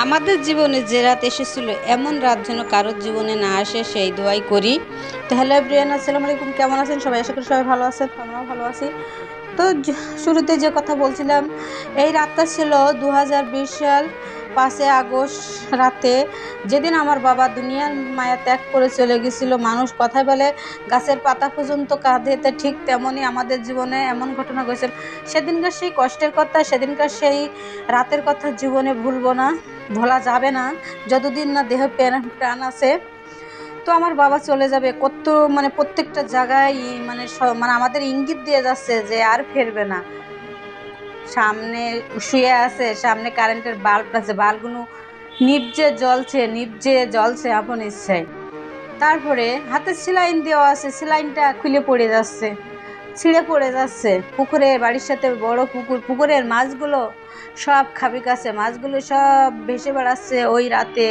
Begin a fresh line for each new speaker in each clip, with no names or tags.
আমাদের জীবনে যে রাত এসেছিল এমন রাত যেন কারোর জীবনে না আসে সেই দোয়াই করি। তো হ্যালো এভরিওয়ান, আসসালামু আলাইকুম। কেমন আছেন সবাই? আশা করি সবাই ভালো আছেন, আমরাও ভালো আছি। তো শুরুতে যে কথা বলছিলাম, এই রাতটা ছিল 2020 সাল 5 আগস্ট রাতে, যেদিন আমার বাবা দুনিয়ার মায়া ত্যাগ করে চলে গেছিল। মানুষ কথায় বলে গাছের পাতা পর্যন্ত কাঁধেতে, ঠিক তেমনই আমাদের জীবনে এমন ঘটনা ঘটেছে। সেদিনকার সেই কষ্টের কথা, সেদিনকার সেই রাতের কথা জীবনে ভুলবো না, ভোলা যাবে না যতদিন না দেহ প্রাণ আছে। তো আমার বাবা চলে যাবে কত, মানে প্রত্যেকটা জায়গায় মানে আমাদের ইঙ্গিত দিয়ে যাচ্ছে যে আর ফিরবে না। সামনে শুয়ে আছে, সামনে কারেন্টের বাল্ব আছে, বাল্বগুলো নিভজে জ্বলছে আপন ইচ্ছায়। তারপরে হাতে সেলাইন দেওয়া আছে, সেলাইনটা খুলে পড়ে যাচ্ছে, ছিঁড়ে পড়ে যাচ্ছে। পুকুরে, বাড়ির সাথে বড় পুকুর, পুকুরের মাছগুলো সব খাবি কাছে, মাছগুলো সব ভেসে বেড়াচ্ছে। ওই রাতে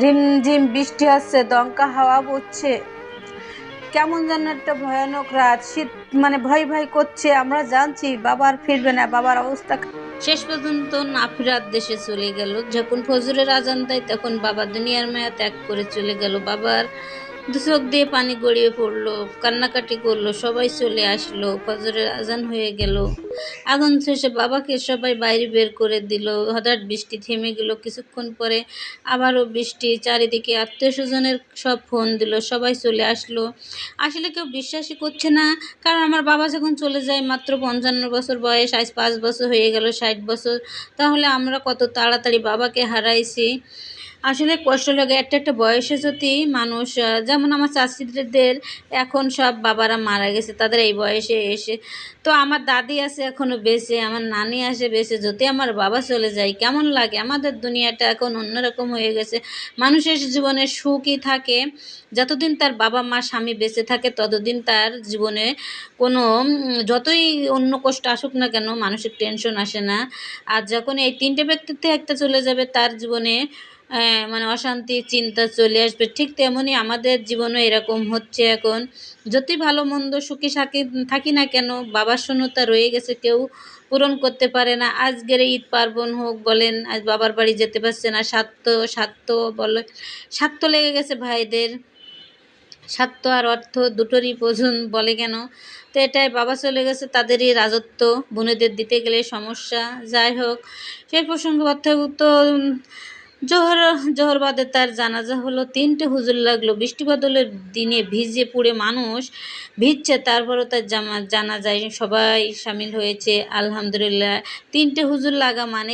রিমঝিম বৃষ্টি হচ্ছে, দমকা হাওয়া বইছে, কেমন যেন একটা ভয়ানক রাত। শীত মানে ভয় ভয় করছে। আমরা জানছি বাবার ফিরবে না, বাবার অবস্থা শেষ পর্যন্ত না ফেরার দেশে চলে গেল। যখন ফজরের আজান দেয় তখন বাবা দুনিয়ার মায়া ত্যাগ করে চলে গেল। বাবার দু চোখ দিয়ে পানি গড়িয়ে পড়লো, কান্নাকাটি করলো, সবাই চলে আসলো। ফজরের আজান হয়ে গেল, আগুন শেষে বাবাকে সবাই বাইরে বের করে দিল। হঠাৎ বৃষ্টি থেমে গেল, কিছুক্ষণ পরে আবারও বৃষ্টি, চারিদিকে আত্মীয় স্বজনের সব ফোন দিল, সবাই চলে আসলো। আসলে কেউ বিশ্বাসই করছে না, কারণ আমার বাবা যখন চলে যায় মাত্র 55 বছর বয়স, আজ 5 বছর হয়ে গেল 60 বছর। তাহলে আমরা কত তাড়াতাড়ি বাবাকে হারাইছি। আসলে কষ্ট লাগে। একটা বয়সে যদি মানুষ, যেমন আমার চাচিদের এখন সব বাবারা মারা গেছে তাদের এই বয়সে এসে। তো আমার দাদি আছে এখনও বেঁচে, আমার নানি আসে বেঁচে। যদি আমার বাবা চলে যায় কেমন লাগে? আমাদের দুনিয়াটা এখন অন্যরকম হয়ে গেছে। মানুষের জীবনে সুখই থাকে যতদিন তার বাবা মা স্বামী বেঁচে থাকে, ততদিন তার জীবনে কোনো যতই অন্য কষ্ট আসুক না কেন মানসিক টেনশন আসে না। আর যখন এই তিনটে ব্যক্তিতে একটা চলে যাবে তার জীবনে মানে অশান্তি চিন্তা চলে আসবে। ঠিক তেমনই আমাদের জীবনে এরকম হচ্ছে এখন। যতই ভালো মন্দ সুখী থাকি না কেন, বাবার শূন্যতা রয়ে গেছে, কেউ পূরণ করতে পারে না। আজকের ঈদ পার্বণ হোক বলেন, আজ বাবার বাড়ি যেতে পারছে না, স্বার্থ বলে, স্বার্থ লেগে গেছে ভাইদের। স্বার্থ আর অর্থ দুটোরই প্রয়োজন বলে কেন? তো এটাই, বাবা চলে গেছে, তাদেরই রাজত্ব বোনেদের দিতে গেলে সমস্যা। যাই হোক, সেই প্রসঙ্গ তো জোহর বাদে তার জানাজা হলো। 3টে হুজুর লাগলো। বৃষ্টি বাদলের দিনে ভিজে পুড়ে মানুষ ভিজছে, তারপরও তার জানাজায় সবাই সামিল হয়েছে। আলহামদুলিল্লাহ। 3টে হুজুর লাগা মানে